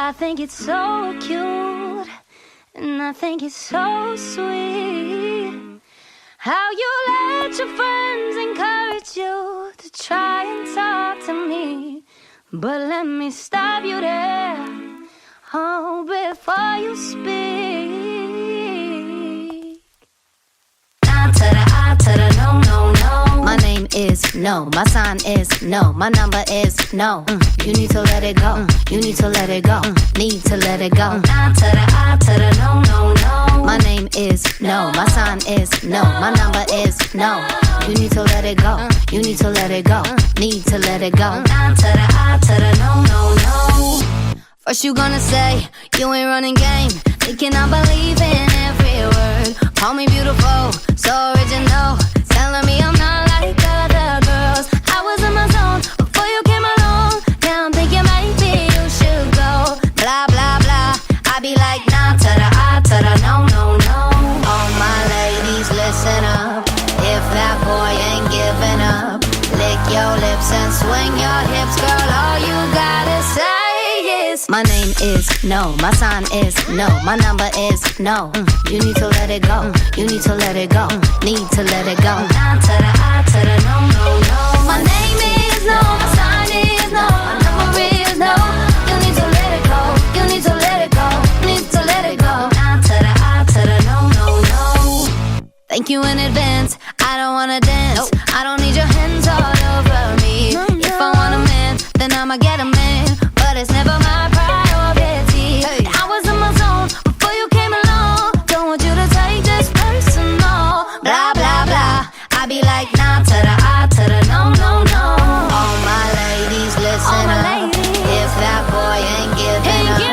I think it's so cute, and I think it's so sweet how you let your friends encourage you to try and talk to me. But let me stop you there, oh, before you speak. I to the I to the no, no, no. My name is no, my sign is no, my number is no. You need to let it go, you need to let it go, need to let it go. I to the no, no, no. My name is no, my sign is no, my number is no. You need to let it go, you need to let it go, need to let it go. I to the no, no, no. First you gonna say you ain't running game, thinking I believe in every word. Call me beautiful, so original, telling me I'm not like other girls. I was in my zone before you came along. Now I'm thinking maybe you should go. Blah, blah, blah. I be like, nah, to the I, to the no, no, no. All my ladies, listen up. If that boy ain't giving up, lick your lips and swing your hips, girl. All you gotta say is my name is no, my sign is no, my number is no. You need to let it go, you need to let it go, need to let it go. Nah, to the I, to the no, no, no. My name is no, my sign is no, my number is no. You need to let it go, you need to let it go, need to let it go. Nah, to the I, to the no, no, no. Thank you in advance, I don't wanna dance, I don't need your hands all over me. If I want a man, then I'ma get a man, but it's never my priority. I was in my zone before you came along, don't want you to take this personal. Blah, blah, blah, I be like, nah, to the I, to the no, no, no. All my ladies, listen up. If that boy ain't giving up,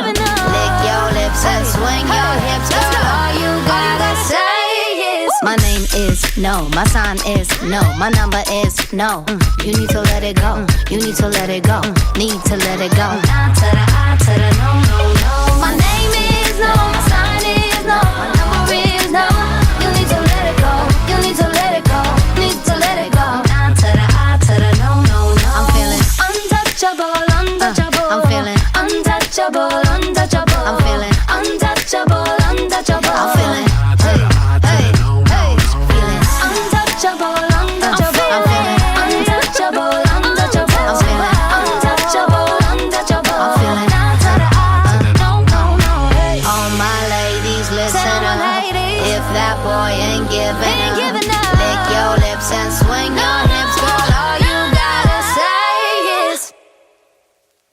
lick your lips and swing your hips, girl. All you gotta say is my name is no, my sign is no, my number is no. You need to let it go, you need to let it go, need to let it go. Nah, to the I, to the no, no, no. My name is no, my sign is no, my number is no. You need to let it go, you need to let it go, need to let it go. Nah, to the I, to the no, no, no. I'm feeling untouchable, untouchable. I'm feeling untouchable, untouchable. I'm feeling untouchable, untouchable. I'm feeling hey, hey, hey, feeling untouchable, untouchable. I'm feeling untouchable, untouchable. I'm feeling untouchable, untouchable. I'm feeling to the I, no, no, no. All my ladies, listen up. If that boy ain't giving up, lick your lips and swing your hips, girl. All you gotta say is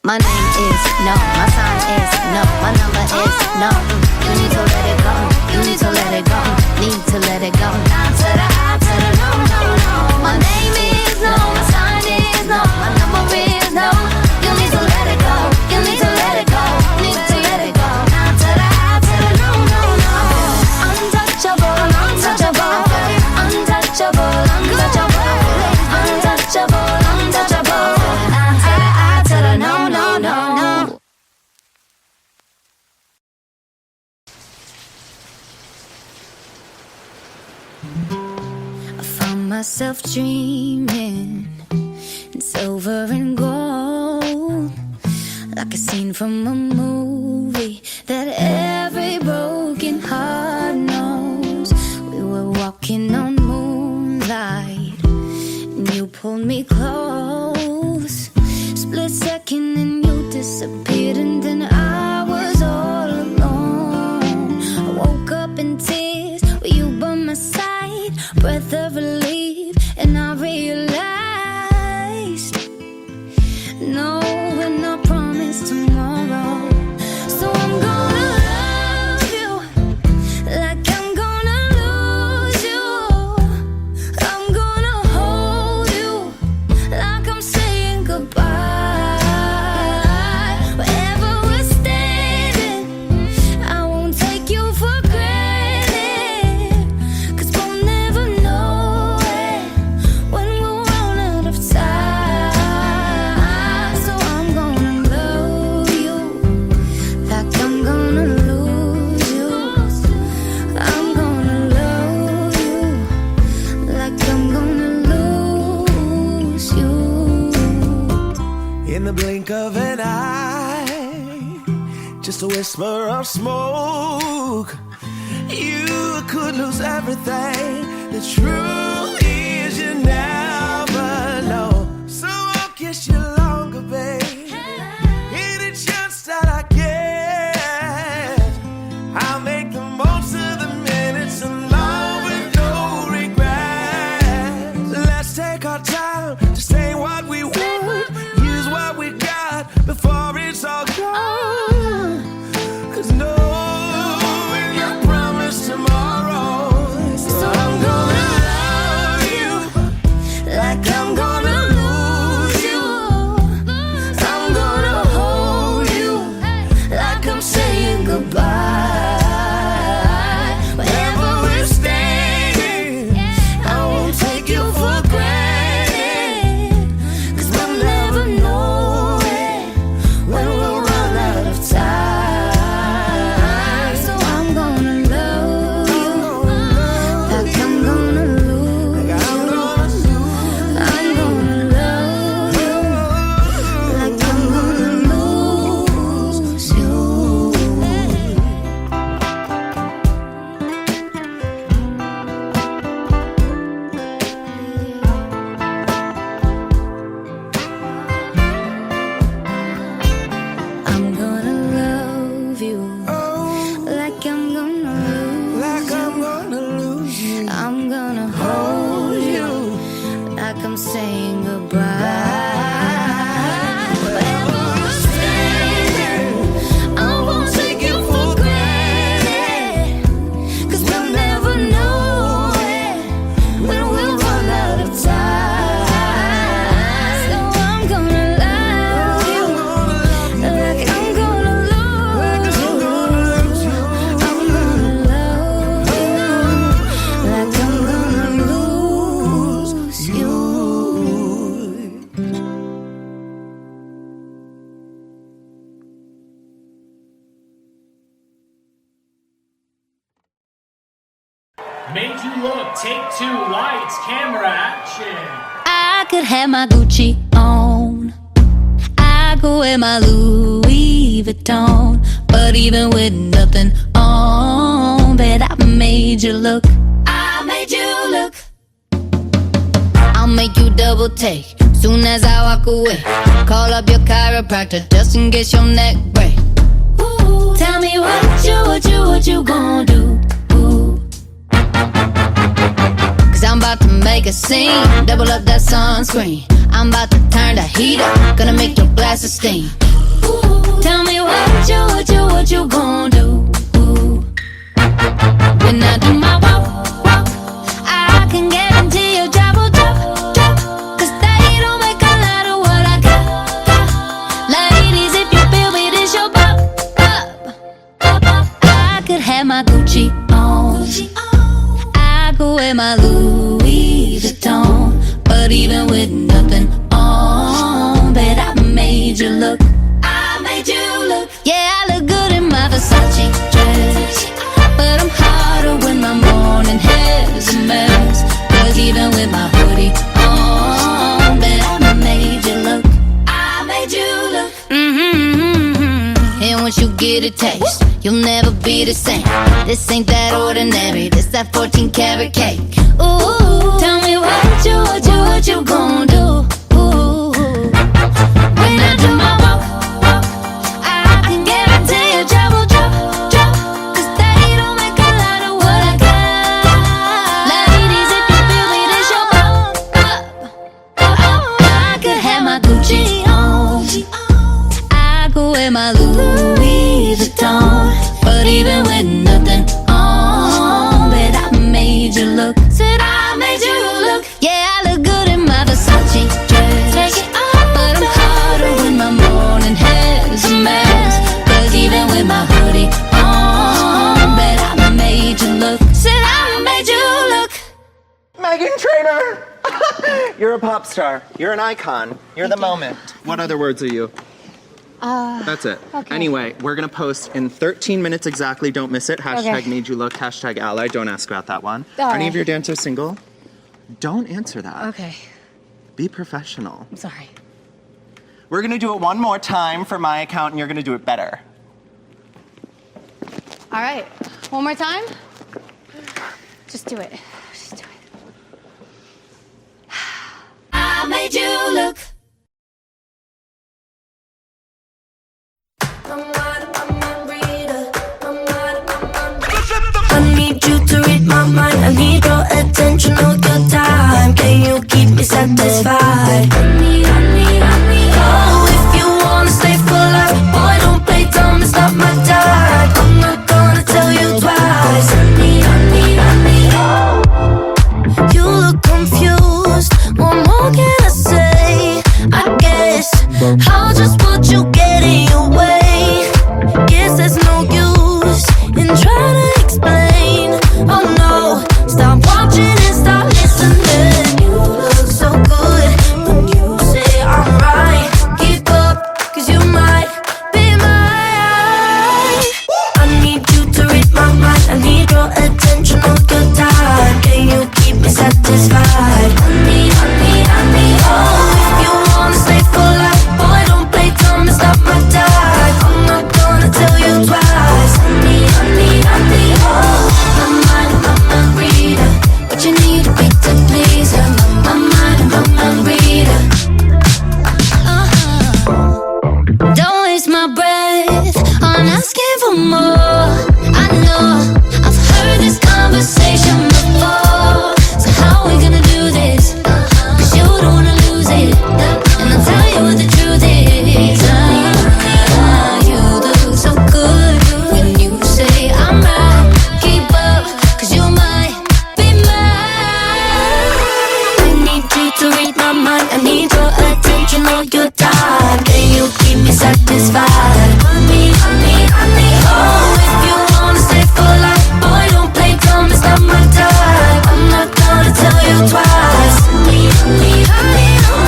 my name is no, my sign is no, my number is no. You need to let it go, you need to let it go, need to let it go. Now to the I, to the no, no, no. My name is no, my sign is no, my number is no. You need to let it go, you need to let it go, need to let it go. Now to the I, to the no, no, no. Untouchable, untouchable, untouchable, untouchable, untouchable, untouchable. Now to the I, to the no, no, no, no. I found myself dreaming in silver and gold, like a scene from a movie that every broken heart knows. We were walking on moonlight, and you pulled me close. Split second and you disappeared, and then I was all alone. I woke up in tears with you by my side, breath of relief, and I realized no, we're not promised tomorrow. So I'm gonna love you like I'm gonna lose you. I'm gonna hold you like I'm saying goodbye. Wherever we're standing, I won't take you for granted, 'cause we'll never know it when we'll run out of time. So I'm gonna love you like I'm gonna lose you. I'm gonna love you like I'm gonna lose you. In the blink of an eye, just a whisper of smoke. You could lose everything. The truth is you never know. So I'll kiss you longer, babe. Any chance that I get, I'll make the most of the minutes in love with no regrets. Let's take our time to say what we want, use what we got before it's all gone. 'Cause knowing you promise tomorrow, so I'm gonna love you like I'm gonna lose you. I'm gonna hold you like I'm saying goodbye. Wherever we're staying, I won't take you for granted. 'Cause we'll never know it when we'll run out of time. So I'm gonna love you like I'm gonna lose you. I'm gonna love you like I'm gonna lose you. I'm gonna love you like I'm gonna lose you. I'm gonna hold you like I'm saying goodbye. Wherever we're staying, I won't take you for granted. 'Cause we'll never know it when we'll run out of time. So I'm gonna love you like I'm gonna lose you. I'm gonna love you like I'm gonna lose you. Made You Look, take two, lights, camera, action. I could have my Gucci on, I could wear my Louis Vuitton, but even with nothing on, bet I made you look. I made you look. I'll make you double take soon as I walk away. Call up your chiropractor just in case your neck break. Ooh, tell me what you gonna do? Ooh. 'Cause I'm about to make a scene, double up that sunscreen. I'm about to turn the heat up, gonna make your glasses steam. Ooh, tell me what you gonna do? Ooh. When I do my walk, I can guarantee your job will drop. 'Cause they don't make a lot of what I got. Ladies, if you feel me, this your pop. I could have my Gucci on, I could wear my Louis Vuitton, but even with nothing on, bet I made you look. I made you look. Yeah, I look good in my Versace dress, but I'm hotter when my morning hair's a mess. 'Cause even with my hoodie on, bet I made you look. I made you look. And once you get a taste, you'll never be the same. This ain't that ordinary, this that 14 karat cake. Ooh, tell me what you gonna do? Ooh, when I do my walk, I can guarantee your job will drop. 'Cause they don't make a lot of what I got. Ladies, if you feel me, this your pop. I could have my Gucci on, I could wear my Louis Vuitton, but even with nothing on, bet I made you look. Said I made you look. Yeah, I look good in my Versace dress, but I'm hotter when my morning hair's a mess. 'Cause even with my hoodie on, bet I made you look. Said I made you look. Meghan Trainor! You're a pop star. You're an icon. You're the moment. What other words are you? That's it. Okay. Anyway, we're gonna post in 13 minutes exactly. Don't miss it. Hashtag Okay. made you look. Hashtag ally. Don't ask about that one. All Are any right. of your dancers single? Don't answer that. Okay, Be professional. I'm sorry. We're gonna do it one more time for my account, and you're gonna do it better. All right, one more time. Just do it. Just do it. I made you look. I need you to read my mind. I need your attention all your time. Can you keep me satisfied? Oh, if you wanna stay for life, boy, don't play dumb, it's not my time. I'm not gonna tell you twice. You look confused. What more can I say? I guess I'll just put you get in your way. Guess there's no use in trying to explain. Oh no, stop watching and start listening. You look so good when you say I'm right. Keep up, 'cause you might be mine. I need you to read my mind. I need your attention all the time. Can you keep me satisfied? Honey, honey, honey, oh, if you wanna stay for life, boy, don't play dumb, it's not my time. I'm not gonna tell you twice. Honey, honey, honey, oh, my mind reader. What you need to be to please her. My mind reader. Don't waste my breath on asking for more. I know I've heard this conversation before. So how are we gonna do this? 'Cause you don't wanna lose it. And I'll tell you what the truth is. You look so good when you say I'm right. Keep up, 'cause you might be mine. I need you to read my mind. I need your attention all your time. Can you keep me satisfied? Honey, honey, honey, oh, if you wanna stay for life, boy, don't play dumb, it's not my time. I'm not gonna tell you twice. Honey, honey, honey, oh,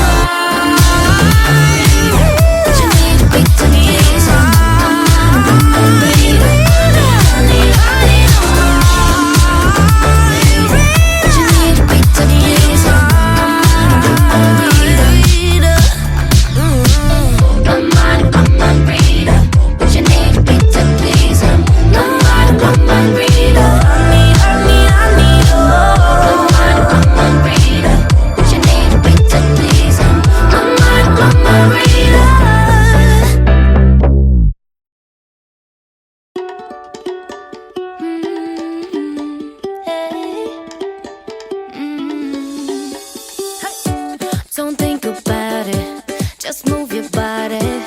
What you need to be to please her. I'm reader. Honey, honey, what you need to be to please her. I'm reader. My mind reader. What you need to be to please her. My mind reader. honey, honey, honey, oh. My mind reader. What you need to be to please her. My mind reader. Don't think about it, just move your body.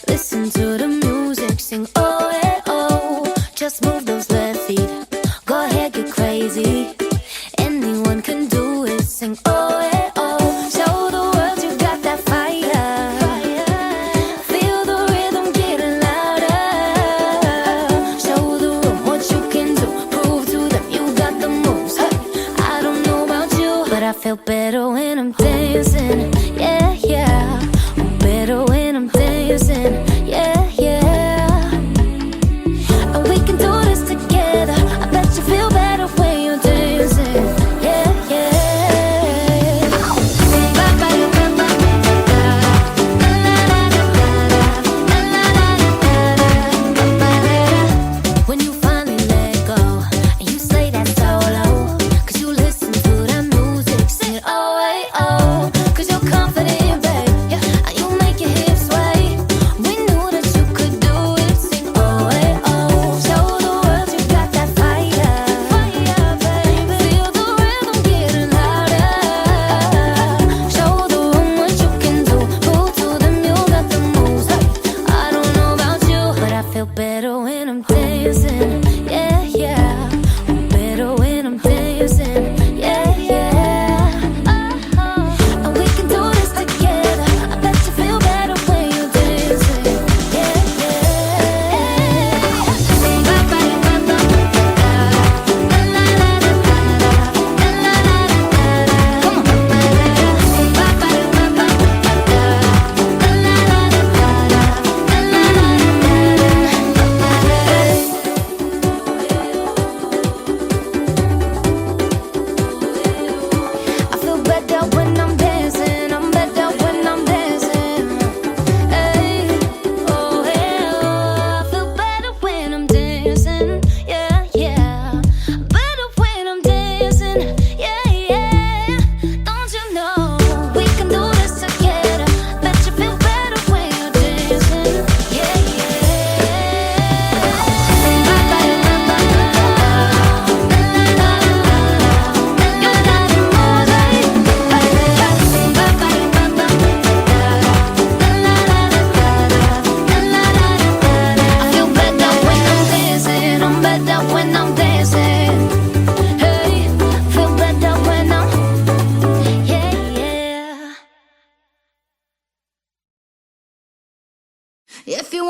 Listen to the music, sing oh eh oh. Just move those left feet, go ahead, get crazy. Anyone can do it, sing oh eh oh. Show the world you got that fire. Feel the rhythm getting louder. Show the room what you can do, prove to them you got the moves. Hey, I don't know about you, but I feel better when I'm dancing. Yeah, yeah. I'm better when I'm dancing. Yeah, yeah. And we can do this together. I bet you feel better when you're dancing. Yeah, yeah. When you finally let go and you slay that solo, 'cause you listen to that music, sing it oh, hey, oh, 'cause you're confident.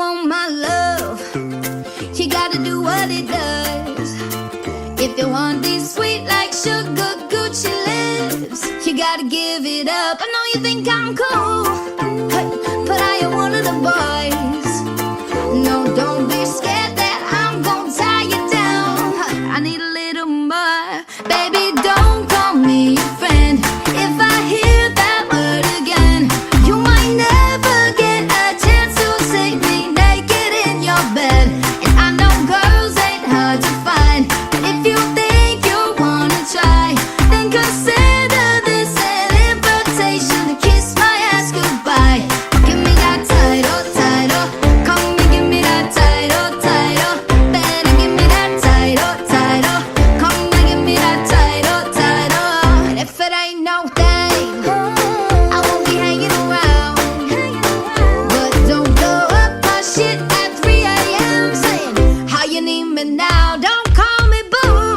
want my love, you gotta do what it does. If you want these sweet like sugar Gucci lips, you gotta give it up. I know you think I'm cool, but I am one of the boys. No, don't be scared that I'm gonna tie you down. I need a little more. Baby, don't call me your friend. If I hear that word again, you might never get a chance to see me naked in your bed. And I know girls ain't hard to find, but if you think you wanna try, then consider this an invitation to kiss my ass goodbye. Give me that title, title. Come and give me that title, title. Better give me that title, title. Come and give me that title, title. And if it ain't no thing, I won't be hanging around. But don't blow up my shit at 3 a.m. saying how you need me now. Don't call me boo,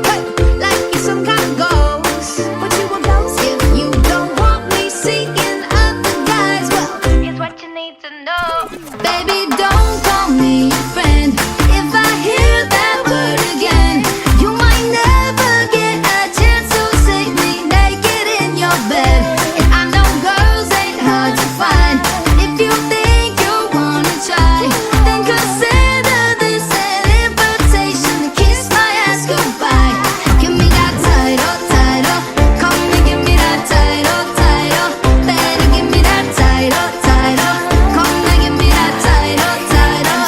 hey, like you're some kind of ghost. What you a ghost? If you don't want me seeking other guys, well, here's what you need to know. Baby, don't call me your friend. If I hear that word again, you might never get a chance to see me naked in your bed. And I know girls ain't hard to find. If you think you wanna try, then consider this an invitation to kiss my ass goodbye. Give me that title, title. Come and give me that title, title. Better give me that title, title. Come and give me that title, title.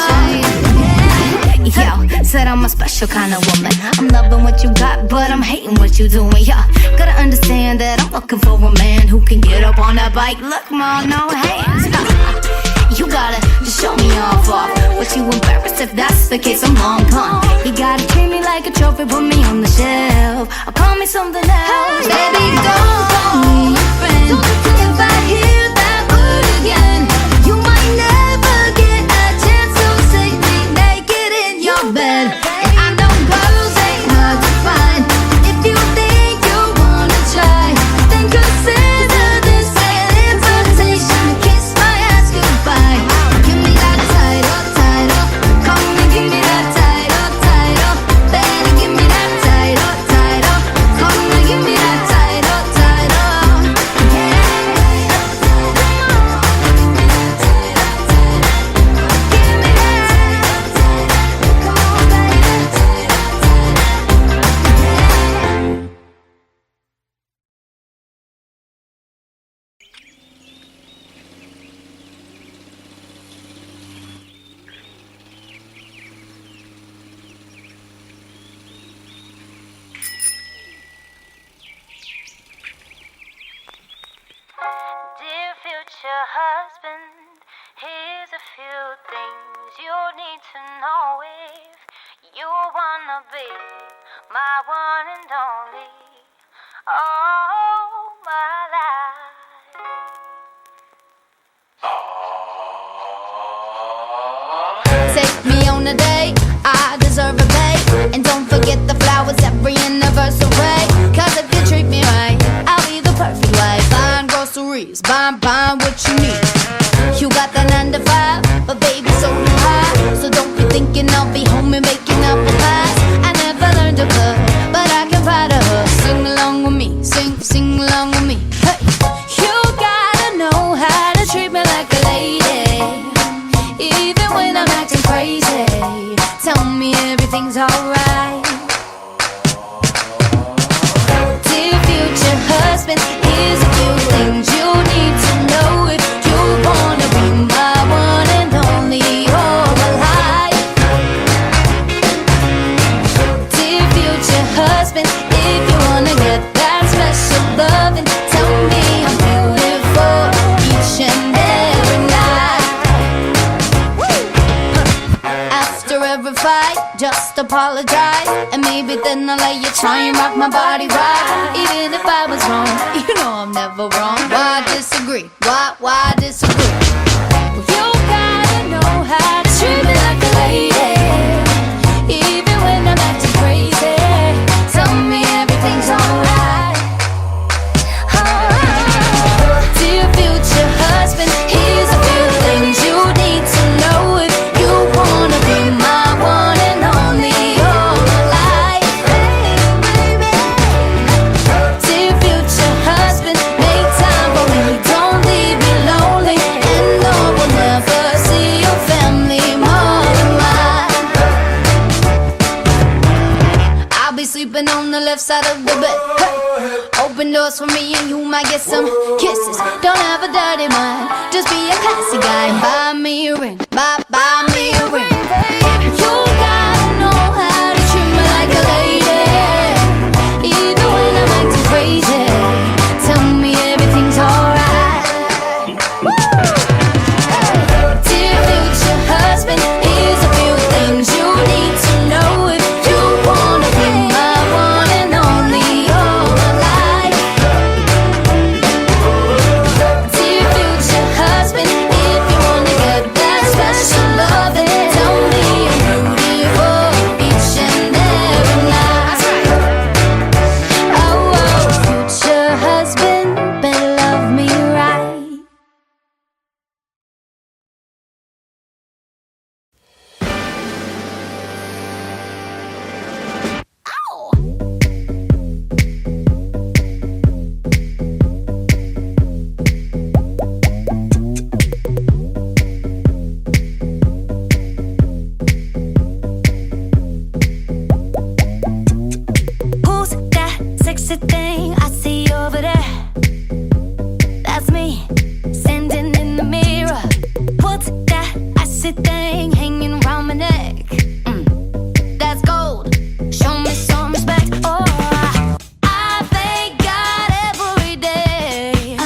Yo, said I'm a special kind of woman. I'm loving what you got, but I'm hating what you doing. Yeah, gotta understand that I'm looking for a man who can get up on that bike. Look, ma, no hands. You gotta just show me off. But you embarrassed if that's the case, I'm long gone. You gotta treat me like a trophy, put me on the shelf, or call me something else. Baby, don't call me your friend. If I hear that word again, you might never get a chance to see me naked in your bed. And I know girls ain't hard to find. If you think you wanna try, then consider this an invitation to kiss my ass goodbye. Give me that title, title. Come and give me that title, title. Better give me that title, title. Come and give me that title, title. Yeah. Give me that title, title. Give me that title, title. Come on, baby. Title, title. Yeah. Dear future husband, here's a few things you need to know if you wanna be my one and only. Oh, my life. Take me on a date, I deserve a babe. And don't forget the flowers every anniversary. Cause if you treat me right, I'll be the perfect wife. Buying groceries, buying what you need. You got that 9 to 5, but baby, so do I. So don't be thinking I'll be home and making apple pies. I never learned to cook, but I can pie to her. Sing along with me, sing along with me. Hey, you gotta know how to treat me like a lady, even when I'm acting crazy. Tell me everything's alright. Dear future husband, here's a few things you need to know if you wanna be my one and only all my life. Dear future husband, if you wanna get that special loving, tell me I'm beautiful each and every night. After every fight, just apologize, and maybe then I'll let you try and rock my body right. Even if I was wrong, you know I'm never wrong. Why disagree? Why disagree? Well, you gotta know how to treat me like a lady, even when I'm acting crazy. Tell me everything's alright. Dear future husband, here's a few things you need to know sleeping on the left side of the bed. Hey. Open doors for me and you might get some kisses. Don't have a dirty mind, just be a classy guy and buy me a ring. Buy me a ring. You gotta know how to treat me like a lady, even when I'm acting crazy. Tell me everything's alright. Dear future husband, here's a few things you need to know if you wanna be my one and only all my life. Dear future husband, if you wanna get that special love, then tell me I'm beautiful each and every night. Oh, future husband, better love me right. Who's that sexy thing I see over there? That's me, standing in the mirror. What's that icy thing hanging around my neck? That's gold. Show me some respect. Oh, I thank God every day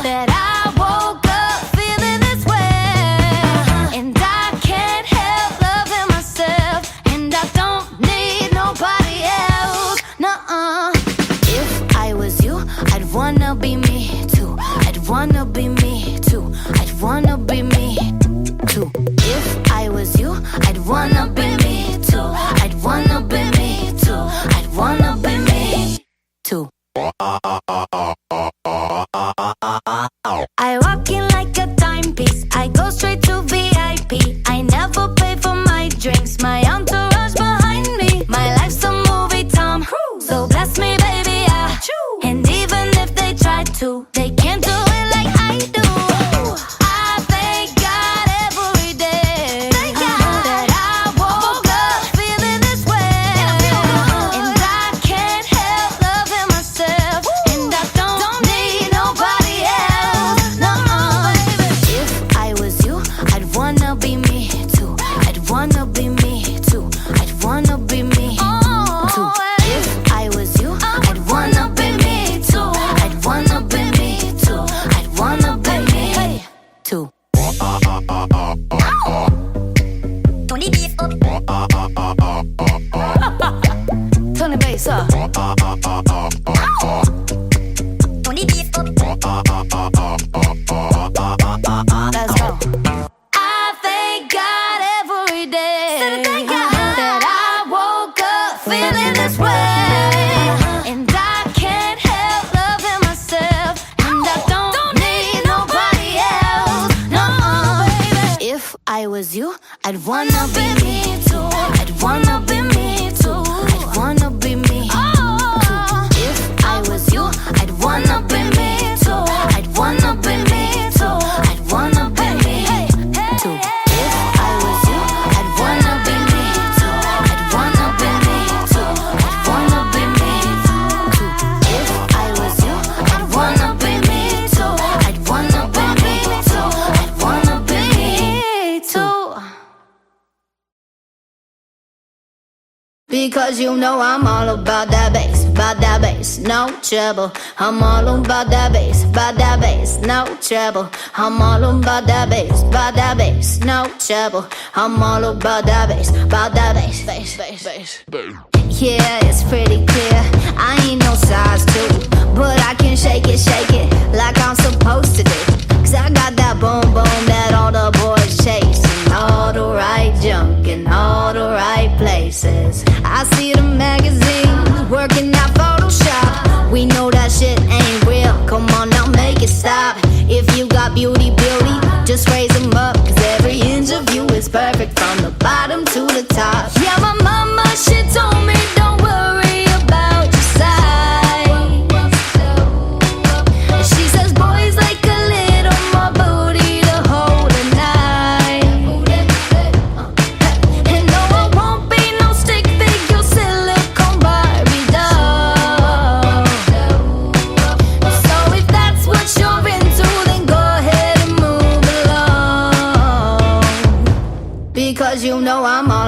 that I woke up feeling this way, and I can't help loving myself, and I don't need nobody else. Nuh-uh. If I was you, I'd wanna be me too. I'd wanna be me too. I'd wanna be me too. If I was you, I'd wanna be me too. I'd wanna be me too. I'd wanna be me too. I walk in like a timepiece. I go straight to VIP. I never pay for my drinks. My entourage behind me. My life's a movie, Tom Cruise. So bless me, baby, yeah. And even if they try to, they can't do it like I do. I thank God every day that I woke up feeling this way, and I can't help loving myself, and I don't need nobody else. No, if I was you, I'd wanna be me too. I'd wanna be me too. I'd wanna be me too. If I was you, I'd wanna be me too. I'd wanna be me too. I'd wanna be me too. Tony beef up. Turn the bass up. Tony beef up. Let's go. I thank God every day that I woke up feeling this way, and I can't help loving myself, and I don't need nobody else. No, if I was you, I'd wanna be me too. I'd wanna be me too. I'd wanna be me too. If I was you, I'd wanna be me too. I'd wanna be me too. I'd wanna be me too. If I was you, I'd wanna be me too. I'd wanna be me too. I'd wanna be me too. If I was you, I'd wanna be me too. I'd wanna be me too. I'd wanna be me too. Because you know I'm all about that bass, no trouble. I'm all about that bass, no trouble. I'm all about that bass, no trouble. I'm all about that bass, bass. Yeah, it's pretty clear. I ain't no size 2, but I can shake it like I'm supposed to do. 'Cause I got that boom boom that all the boys chase, and all the right junk in all the right places. I see the magazines working out Photoshop. We know that shit ain't real. Come on now, make it stop. If you got beauty, just raise them up. 'Cause every inch of you is perfect from the bottom to the top. Yeah, my mama, she told me don't worry about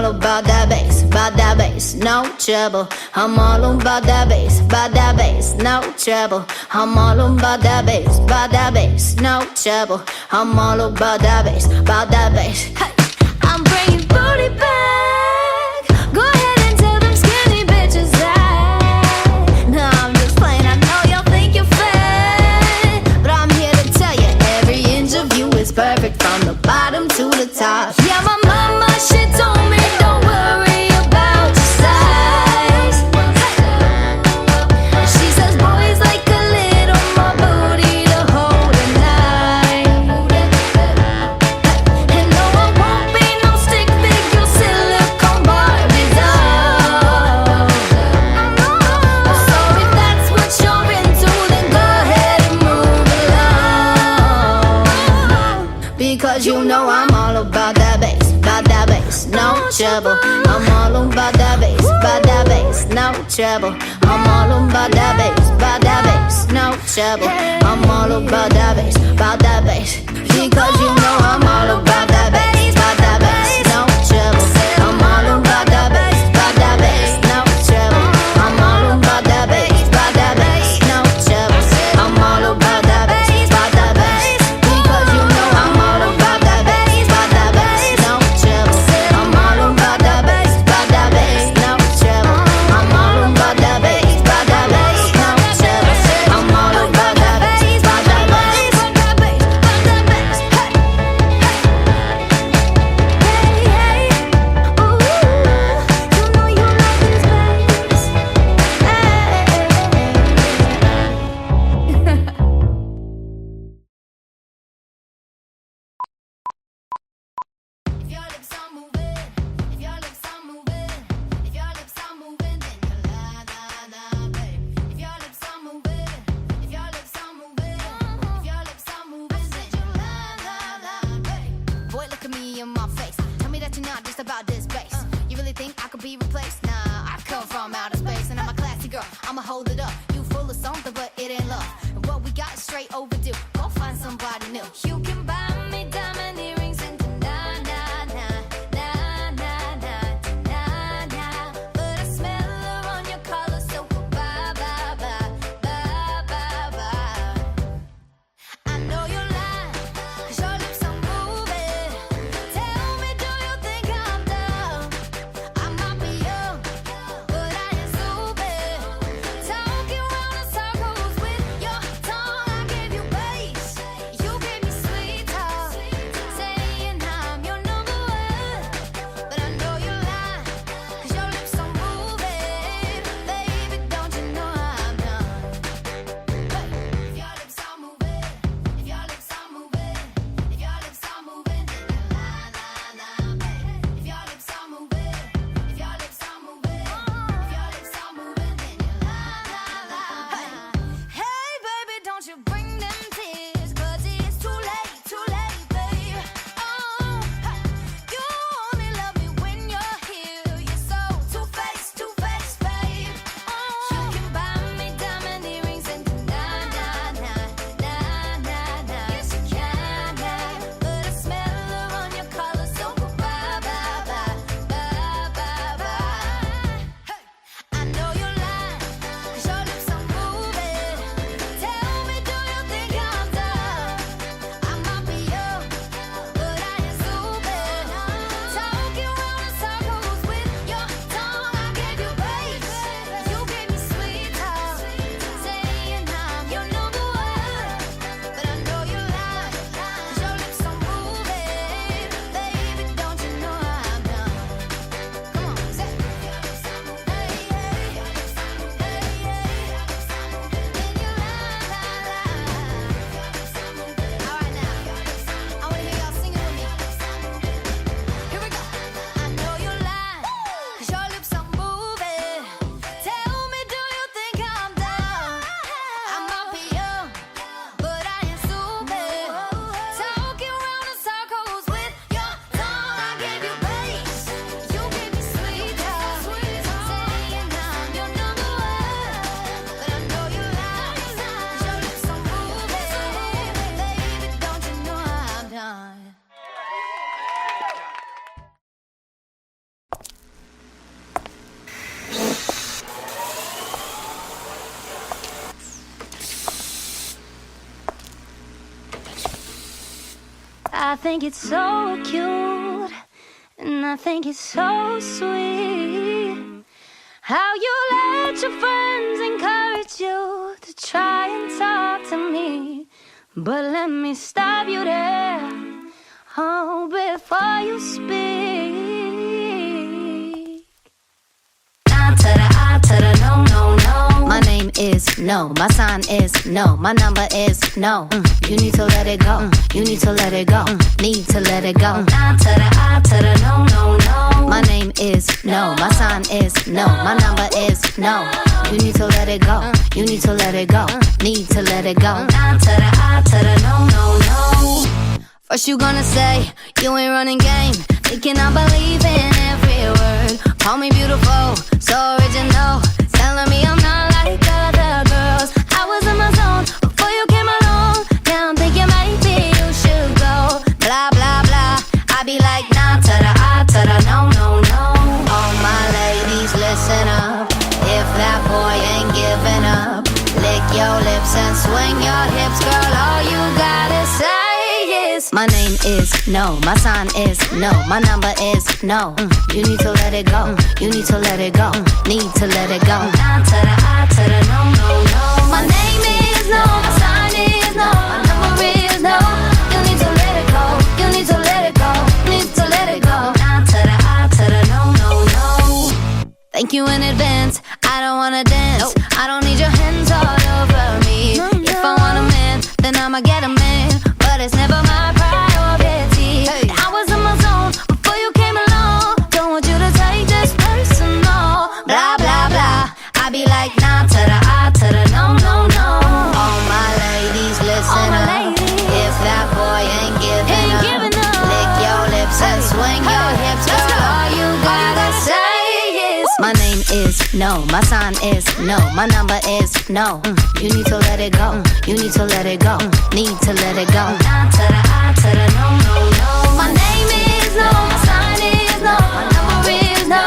all about that bass, no trouble. I'm all about that bass, no trouble. I'm all about that bass, no trouble. I'm all about that bass, Hey, I'm bringing booty back. Go ahead and tell them skinny bitches that. No, I'm just playing. I know y'all think you're fat, but I'm here to tell you every inch of you is perfect from the bottom to the top. Yeah, my mama, she told me don't worry about your size. She says boys like a little more booty to hold tonight. And no, I won't be no stick figure silicone Barbie doll. So if that's what you're into, then go ahead and move along. Because you know I'm all about that bass, no trouble. I'm all about that bass, no trouble. I'm all about that bass, no trouble. I'm all about that bass, because you know I'm all about that bass, no trouble. I'm all about that bass, no trouble. I'm all about that bass, no trouble. I'm all about that bass, because you know I'm all about that bass, no trouble. I'm all about that bass, no trouble. I'm all about that bass, no trouble. I'm all about that bass, hey, hey, ooh, you know you like this bass, If your lips are moving, if your lips are moving, if your lips are moving, then you're la la la, babe. If your lips are moving, if your lips are moving, if your lips are moving, then you're la la la, babe. Boy, look at me in my face. Tell me that you're not just about this bass. You really think I could be replaced? Nah, I come from outer space, and I'm a classy girl. I'ma hold it up. You full of something, but it ain't love. And what we got is straight overdue. Go find somebody new. You can buy me diamond earrings and na na na na na na na na, but I smell her on your collar, so bye bye bye bye bye bye. I know you're lying, 'cause your lips are moving. Tell me, do you think I'm dumb? I might be young, but I ain't stupid. Talking round in circles with your tongue, I give you I think it's so cute, and I think it's so sweet how you let your friends encourage you to try and talk to me. But let me stop you there, oh, before you speak. I to the I to the no, no, no. My name is no, my sign is no, my number is no. You need to let it go, you need to let it go, need to let it go. I to the no, no, no. My name is no, my sign is no, my number is no. You need to let it go, you need to let it go, need to let it go. I to the no, no, no. First you gonna say you ain't running game, thinking I believe in every word. Call me beautiful, so original, telling me I'm not like other girls. I was in my zone before you came along. Now I'm thinking maybe you should go. Blah blah blah. I be like nah to the I to the no, no, no. All my ladies listen up. If that boy ain't giving up, lick your lips and swing your hips, girl. All you gotta say. My name is no, my sign is no, my number is no. You need to let it go, you need to let it go, need to let it go. I to the no, no, no. My name is no, my sign is no, my number is no. You need to let it go, you need to let it go, need to let it go. I to the no, no, no. Thank you in advance, I don't wanna dance. I don't need your hands all over me. If I want a man, then I'ma get a man. But it's never my priority. I was in my zone before you came along. Don't want you to take this personal. Blah, blah, blah. I be like, nah to the I to the no, no, no. All my ladies, listen up. If that boy ain't giving up, lick your lips and swing your hips. Girl, all you gotta say is my name is no, my sign is no, my number is no. You need to let it go, you need to let it go, need to let it go. I to the no, no, no. My name is no, my sign is no, my number is no.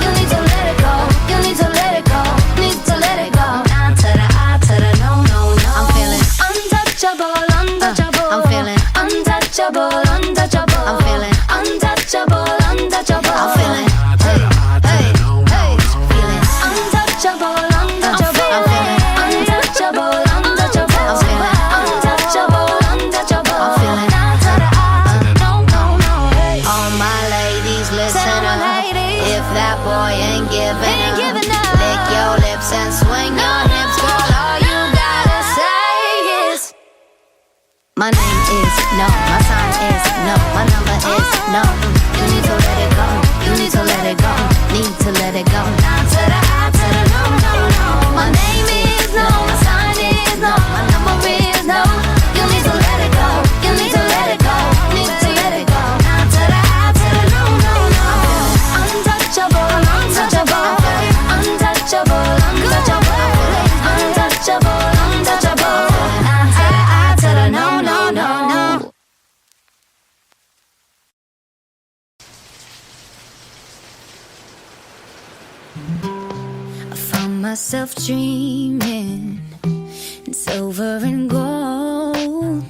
You need to let it go, you need to let it go, need to let it go. I to the no, no, no. I'm feeling untouchable, untouchable. I'm feeling untouchable, untouchable. I'm feeling untouchable, untouchable. I'm feeling hey, hey, hey. Feeling untouchable, untouchable. I'm feeling untouchable, untouchable. I'm feeling untouchable, untouchable. I'm feeling no, no, no. All my ladies, listen up. If that boy ain't giving up, lick your lips and swing your hips, girl. All you gotta say is my name is no, my sign is no, my number is no. You need to let it go, you need to let it go, need to let it go. I to the no, no, no. My name is no, my sign is no, my number is no. You need to let it go, you need to let it go, need to let it go. I to the no, no, no. Untouchable, untouchable, untouchable, untouchable, untouchable, untouchable. I to the no, no, no, no. I found myself dreaming in silver and gold,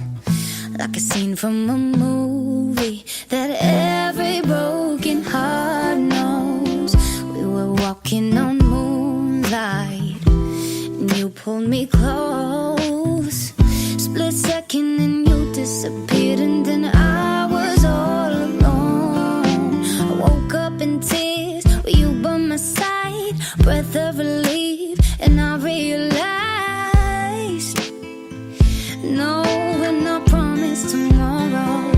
like a scene from a movie that every broken heart knows. We were walking on moonlight, and you pulled me close. Split second and you disappeared, and then I was all alone. I woke up in tears with you by my side, breath of relief, and I realized no, we're not promised tomorrow.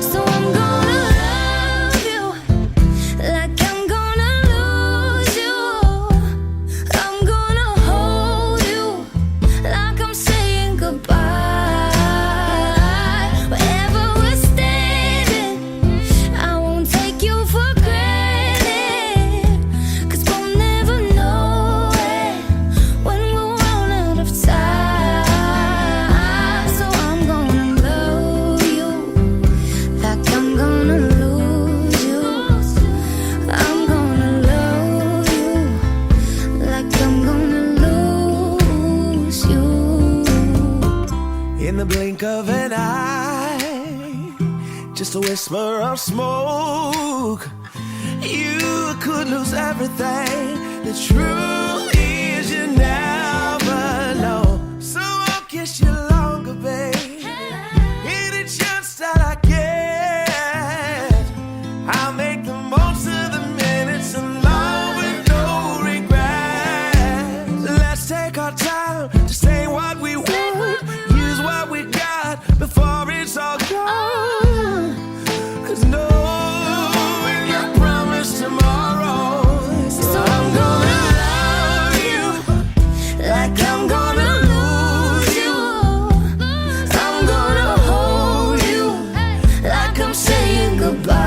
So I'm gonna love you like I'm gonna lose you. I'm gonna hold you like I'm saying goodbye. Wherever we're standing, I won't take you for granted, 'cause we'll never know it when we'll run out of time. So I'm gonna love you like I'm gonna lose you. I'm gonna love you like I'm gonna lose you. In the blink of an eye, just a whisper of smoke. You could lose everything. The truth is you never know. So I'll kiss you longer, babe. Any chance that I get, I'll make the most of the minutes alone with no regrets. Let's take our time to say what we want, use what we got before it's all gone. 'Cause knowing you promise tomorrow, so I'm gonna love you like I'm gonna lose you. I'm gonna hold you like I'm saying goodbye.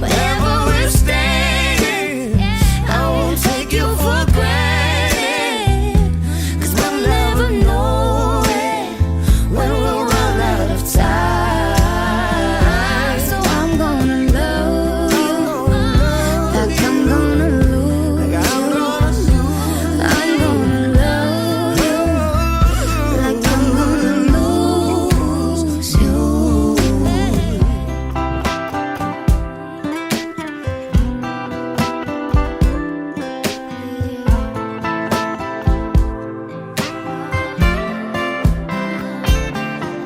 Wherever we're staying, I won't take you for granted. 'Cause we'll never know it when we'll run out of time. So I'm gonna love you like I'm gonna lose you. I'm gonna love you like I'm gonna lose you.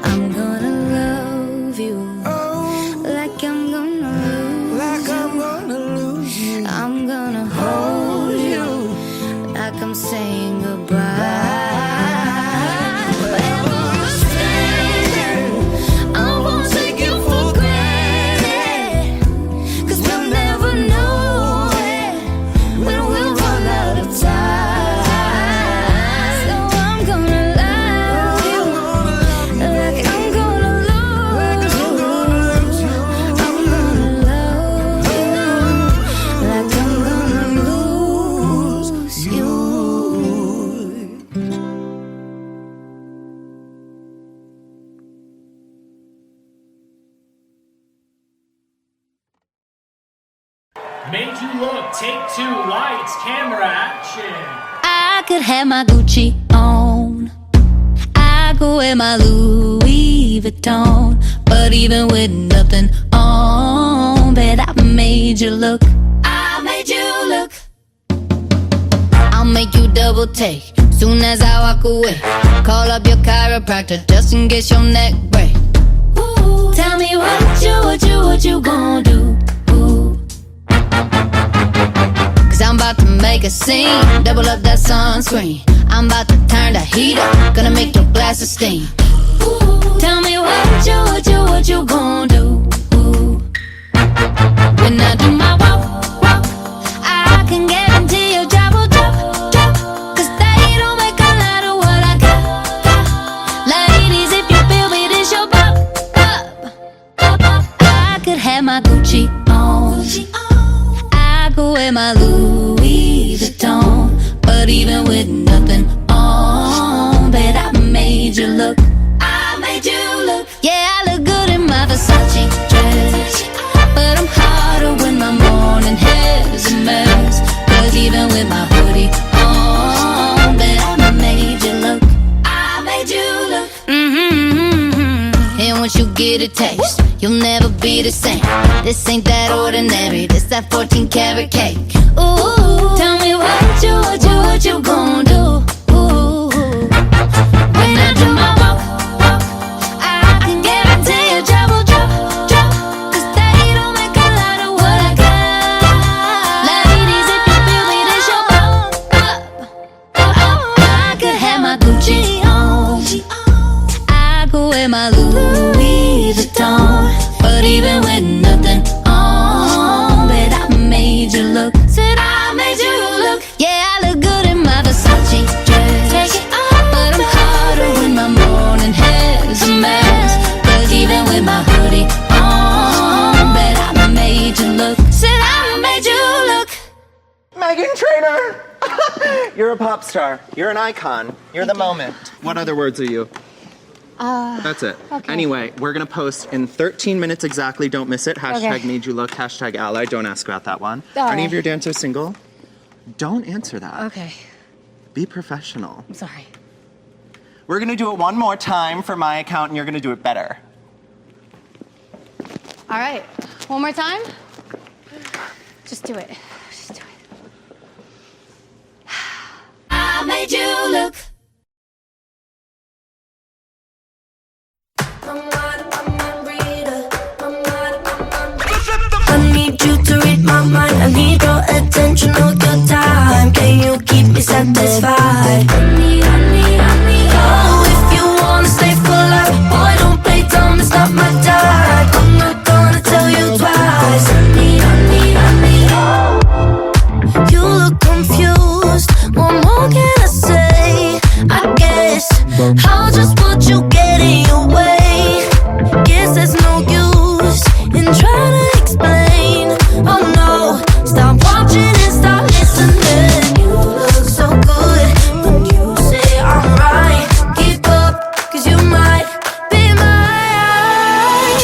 I'm gonna love you like I'm gonna lose. Like I'm gonna lose you. I'm gonna hold you like I'm saying goodbye. Wherever we're staying, I won't take you for granted. 'Cause we'll never know it when we'll run out of time. So I'm gonna love you like I'm gonna lose you. I'm gonna love you like I'm gonna lose you. Made You Look, take two, lights, camera, action. I could have my Gucci on, I could wear my Louis Vuitton, but even with nothing on, bet I made you look. I made you look. I'll make you double take soon as I walk away. Call up your chiropractor just in case your neck break. Ooh, tell me what you gonna do? Ooh. 'Cause I'm about to make a scene, double up that sunscreen. I'm about to turn the heat up, gonna make your glasses steam. Ooh, tell me what you gonna do? Ooh. When I do my walk, I can guarantee your job will drop. 'Cause they don't make a lot of what I got. Ladies, if you feel me, this your bop. I could have my Gucci on, I could wear my Louis Vuitton, but even with nothing on, bet I made you look. I made you look. Yeah, I look good in my Versace dress, but I'm hotter when my morning hair's a mess. 'Cause even with my hoodie on, bet I made you look. I made you look. And once you get a taste, you'll never be the same. This ain't that ordinary, this that 14 karat cake. Ooh, tell me what you gonna do? Ooh, when I do my walk, I can guarantee your job will drop. 'Cause they don't make a lot of what I got. Ladies, if you feel me, this your bop. I could have my Gucci on, I could wear my Louis Vuitton, but even with nothing on, bet I made you look. Said I made you look. Yeah, I look good in my Versace dress, but I'm hotter when my morning hair's a mess. 'Cause even with my hoodie on, bet I made you look. Said I made you look. Meghan Trainor! You're a pop star. You're an icon. You're the moment. What other words are you? That's it. Okay. Anyway, we're gonna post in 13 minutes exactly. Don't miss it. Hashtag Okay. made you look. Hashtag ally. Don't ask about that one. All Any of right. your dancers single? Don't answer that. Okay, Be professional. I'm sorry. We're gonna do it one more time for my account, and you're gonna do it better. All right. One more time. Just do it. Just do it. I made you look. I need you to read my mind. I need your attention all your time. Can you keep me satisfied? Oh, if you wanna stay for life, boy, don't play dumb, it's not my time. I'm not gonna tell you twice. You look confused. What more can I say? I guess I'll just put you get in your way. Guess there's no use in trying to explain. Oh no, stop watching and start listening. You look so good when you say I'm right. Keep up, 'cause you might be mine.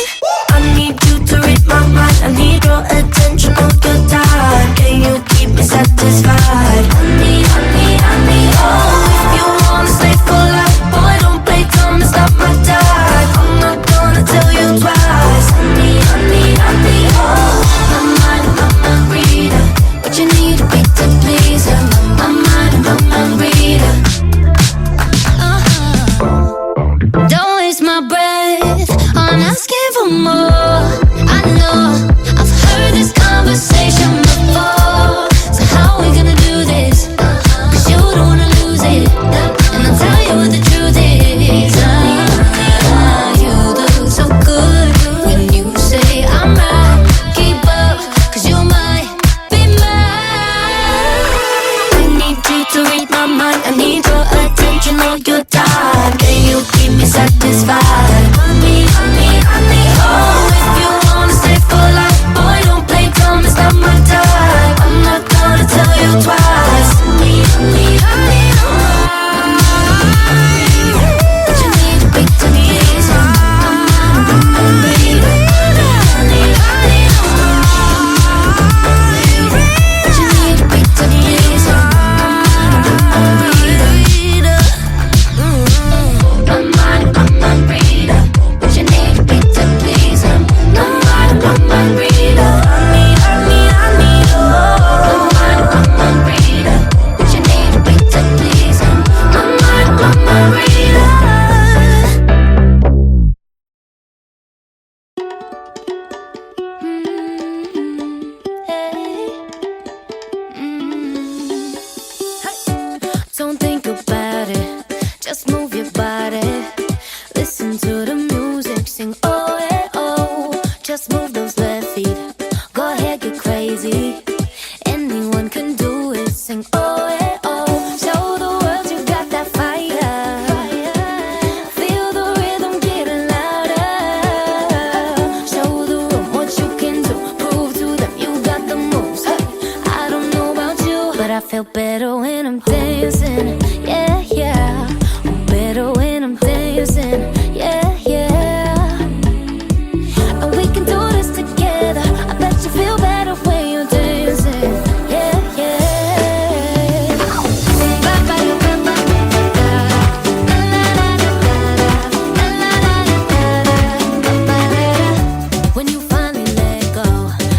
I need you to read my mind. I need your attention all your time. Can you keep me satisfied? Honey, honey, honey, oh, if you wanna stay for life, boy, don't play dumb, it's not my time. I'm not gonna tell you twice. Honey, honey, honey, oh, my mind reader. What you need to be to please her. My mind reader. Don't waste my breath on asking for more. I know I've heard this conversation before. So how are we gonna do this? 'Cause you don't wanna lose it. And I'll tell you what the truth is. You look so good when you say I'm right. Keep up, 'cause you might be mine. I need you to read my mind. I need your attention all your time. Can you keep me satisfied? Honey, honey, honey, oh, if you wanna stay for life, boy, don't play dumb, it's not my time. I'm not gonna tell you twice. Honey, honey, honey, oh, what you need to be to please her. I'm reader. Honey, honey, oh, what you need to be to please her. I'm reader. My mind reader. What you need to be to please her. My mind reader. Honey, honey, honey, oh. My mind reader. What you need to be to please her. My mind reader. Don't think about it, just move your body. Listen to the music, sing oh eh oh. Just move those left feet, go ahead, get crazy. Anyone can do it, sing oh eh oh. Show the world you got that fire. Feel the rhythm getting louder. Show the room what you can do. Prove to them you got the moves. Hey, I don't know about you, but I feel better when I'm dancing. Yeah, yeah. I'm better when I'm dancing. Yeah, yeah. And we can do this together. I bet you feel better when you're dancing. Yeah, yeah. When you finally let go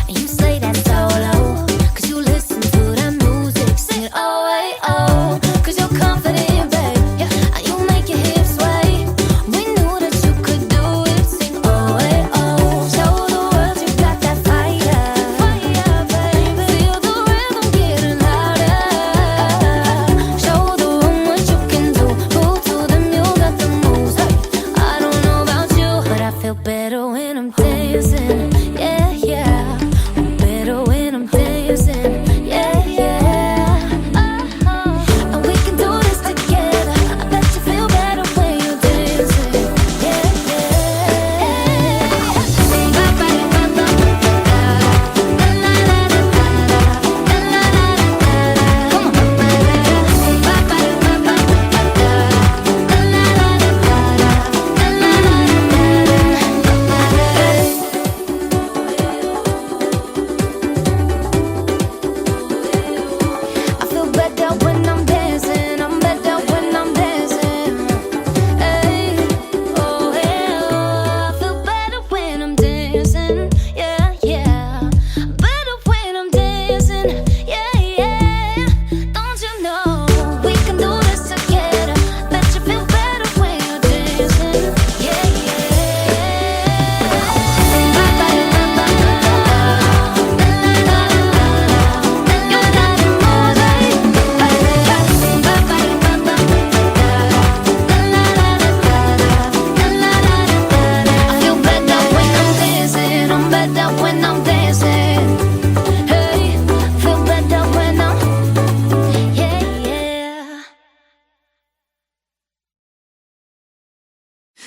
and you slay that solo, 'cause you listen to that music, sing it oh, hey, oh, 'cause you're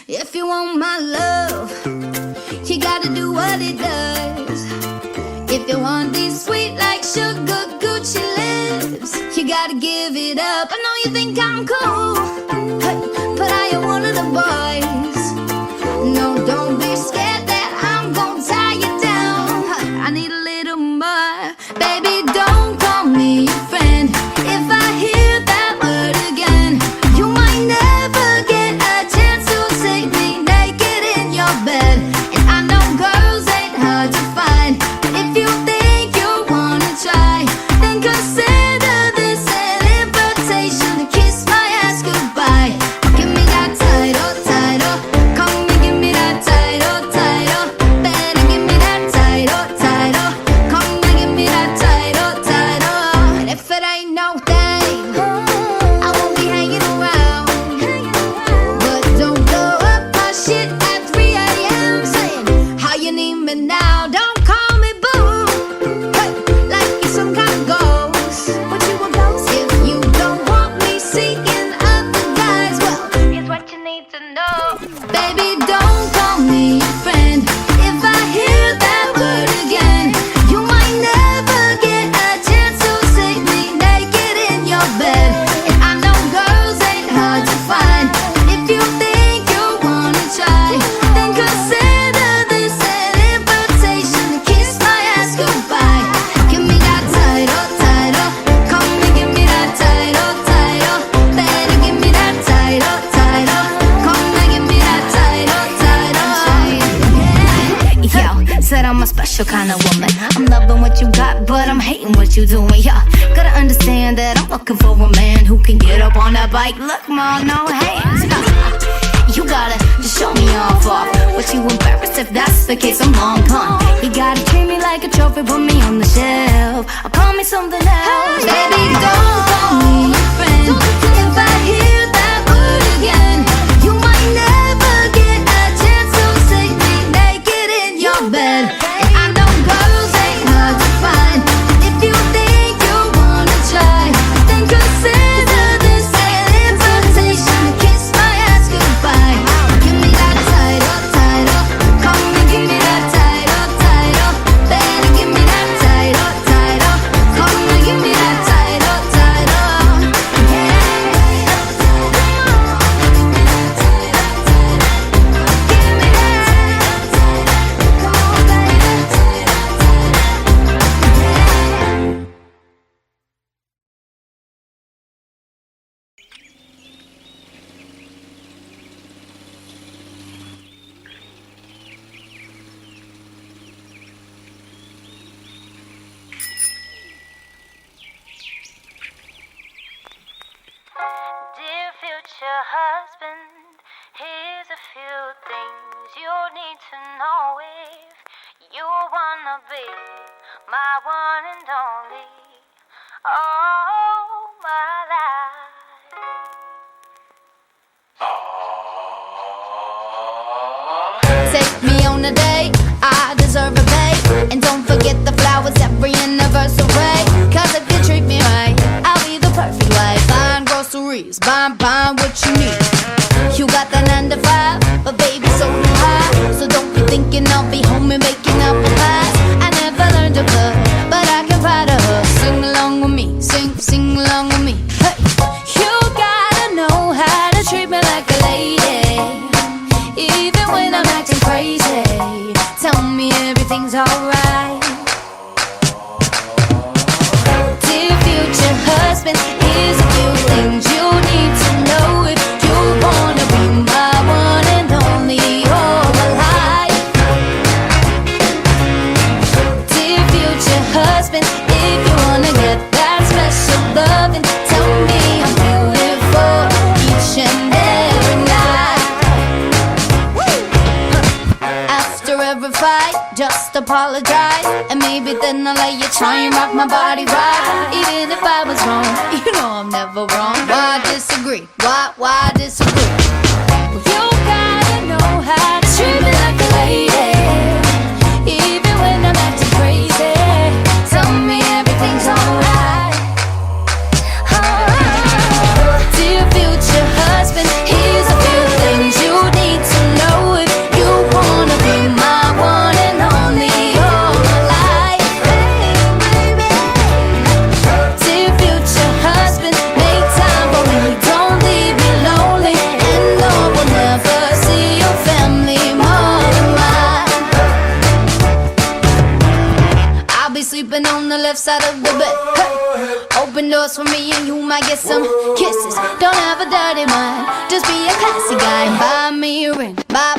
If you want my love, you gotta do what it does. If you want these sweet like sugar Gucci lips, you gotta give it up. I know you think I'm cool, but I am one of the boys. No, don't be scared that I'm gonna tie you down. I need a little more. Baby, don't call me your friend. If I hear that word again, you might never get a chance to see me naked in your bed. And I know girls ain't hard to find, but if you think you wanna try, then consider this an invitation to kiss my ass goodbye. Give me that title, title. Come and give me that title, title. Better give me that title, title. Come and give me that title, title. And if it ain't no thing, I won't be hanging around. But don't blow up my shit at 3 a.m. saying how you need me now. Don't call me boo, hey, like you're some kind of ghost. What you a ghost? If you don't want me seeking other guys, well, here's what you need to know. Baby, don't call me your friend. If I hear that word again, you might never get a chance to see me naked in your bed. And I know girls ain't hard to find, but if you think you wanna try, then consider this an invitation to kiss my ass goodbye. Give me that title, title. Come and give me that title, title. Better give me that title, title. Come and give me that title, title. Yo, said I'm a special kind of woman. I'm loving what you got, but I'm hating what you doing. Yeah, gotta understand that I'm looking for a man who can get up on that bike. Look, ma, no hands. You gotta just show me off. But you embarrassed if that's the case, I'm long gone. You gotta treat me like a trophy, put me on the shelf, or call me something else. Baby, don't call me your friend. If I hear that word again, you might never get a chance to see me naked in your bed. And I know girls ain't hard to find, but if you think you wanna try, then consider this an invitation to kiss my ass goodbye. Give me that title, title. Come and give me that title, title. Better give me that title, title. Come and give me that title, title. Yeah. Give me that title, title. Give me that title. Come on, baby. Dear future husband, here's a few things you need to know if you wanna be my one and only. Oh, my life. Take me on a date, I deserve a babe. And don't forget the flowers every anniversary. Cause if you treat me right, I'll be the perfect wife. Buying groceries, buying what you need. You got that 9 to 5, but baby, so do I. So don't be thinking I'll be home and making apple pies. I never learned to cook, but I can pie to her. Sing along with me, sing along with me. Hey, you gotta know how to treat me like a lady, even when I'm acting crazy. Tell me everything's alright. Dear future husband, here's a few things you need to know if you wanna be my one and only all my life. Dear future husband, if you wanna get that special loving, tell me I'm beautiful each and every night. After every fight, just apologize, and maybe then I'll let you try and rock my body right. Even if I was wrong, you know I'm never wrong. Why disagree? Why disagree? Well, you gotta know how to treat me like a lady, even when I'm acting crazy. Tell me everything's alright. Dear future husband, here's a few things you need to side of the bed. Hey. Open doors for me and you might get some kisses. Don't have a dirty mind, just be a classy guy. Buy me a ring, buy